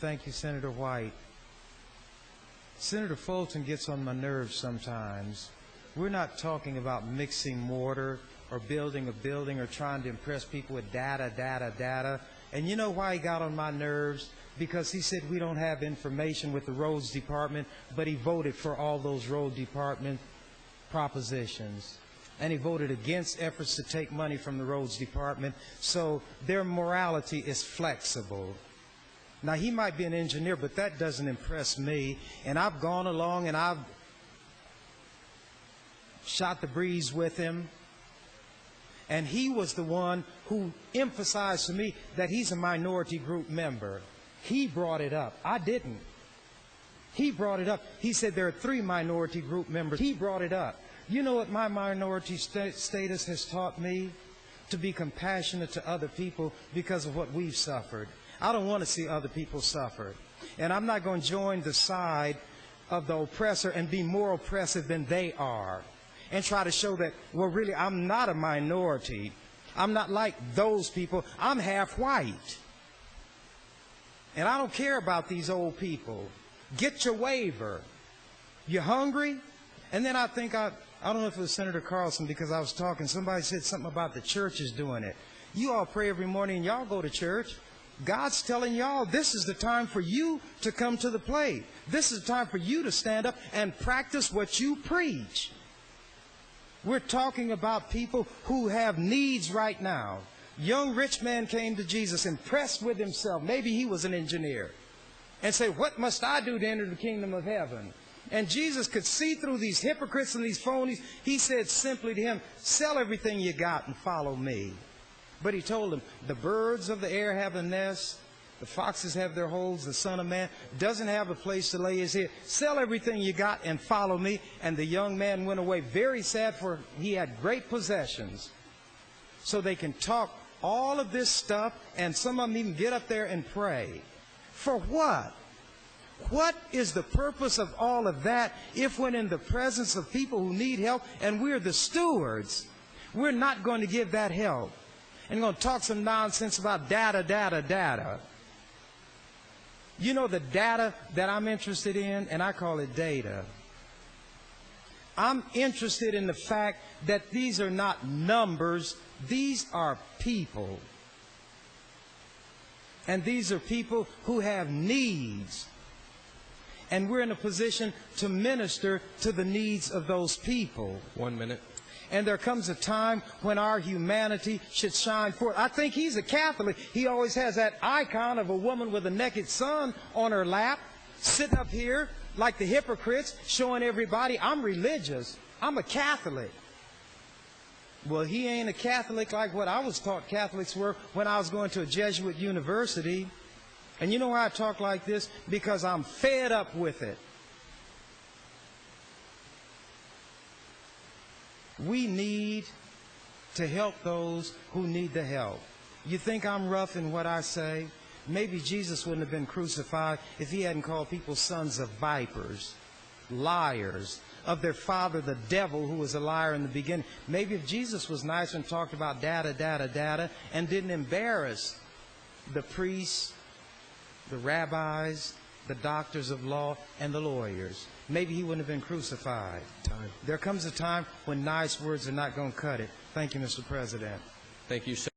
Thank you, Senator White. Senator Fulton gets on my nerves sometimes. We're not talking about mixing mortar or building a building or trying to impress people with data, data, data. And you know why he got on my nerves? Because he said we don't have information with the roads department, but he voted for all those road department propositions. And he voted against efforts to take money from the roads department. So their morality is flexible. Now, he might be an engineer, but that doesn't impress me. And I've gone along and I've shot the breeze with him. And he was the one who emphasized to me that he's a minority group member. He brought it up. I didn't. He brought it up. He said there are 3 minority group members. He brought it up. You know what my minority status has taught me? To be compassionate to other people because of what we've suffered. I don't want to see other people suffer. And I'm not going to join the side of the oppressor and be more oppressive than they are. And try to show that, well, really, I'm not a minority. I'm not like those people. I'm half white. And I don't care about these old people. Get your waiver. You hungry? And then I think, I don't know if it was Senator Carlson, because I was talking, somebody said something about the churches doing it. You all pray every morning and y'all go to church. God's telling y'all this is the time for you to come to the plate. This is the time for you to stand up and practice what you preach. We're talking about people who have needs right now. Young rich man came to Jesus impressed with himself. Maybe he was an engineer. And say, what must I do to enter the kingdom of heaven? And Jesus could see through these hypocrites and these phonies. He said simply to him, sell everything you got and follow me. But he told him, the birds of the air have a nest. The foxes have their holes. The Son of Man doesn't have a place to lay his head. Sell everything you got and follow me. And the young man went away very sad, for he had great possessions. So they can talk all of this stuff, and some of them even get up there and pray. For what? What is the purpose of all of that if when in the presence of people who need help and we're the stewards, we're not going to give that help? And going to talk some nonsense about data, data, data. You know the data that I'm interested in, and I call it data. I'm interested in the fact that these are not numbers, these are people. And these are people who have needs. And we're in a position to minister to the needs of those people. 1 minute. And there comes a time when our humanity should shine forth. I think he's a Catholic. He always has that icon of a woman with a naked son on her lap, sitting up here like the hypocrites, showing everybody, I'm religious. I'm a Catholic. Well, he ain't a Catholic like what I was taught Catholics were when I was going to a Jesuit university. And you know why I talk like this? Because I'm fed up with it. We need to help those who need the help. You think I'm rough in what I say? Maybe Jesus wouldn't have been crucified if he hadn't called people sons of vipers, liars, of their father, the devil, who was a liar in the beginning. Maybe if Jesus was nice and talked about data, data, data, and didn't embarrass the priests, the rabbis, the doctors of law, and the lawyers, maybe he wouldn't have been crucified. There comes a time when nice words are not going to cut it. Thank you, Mr. President. Thank you, sir.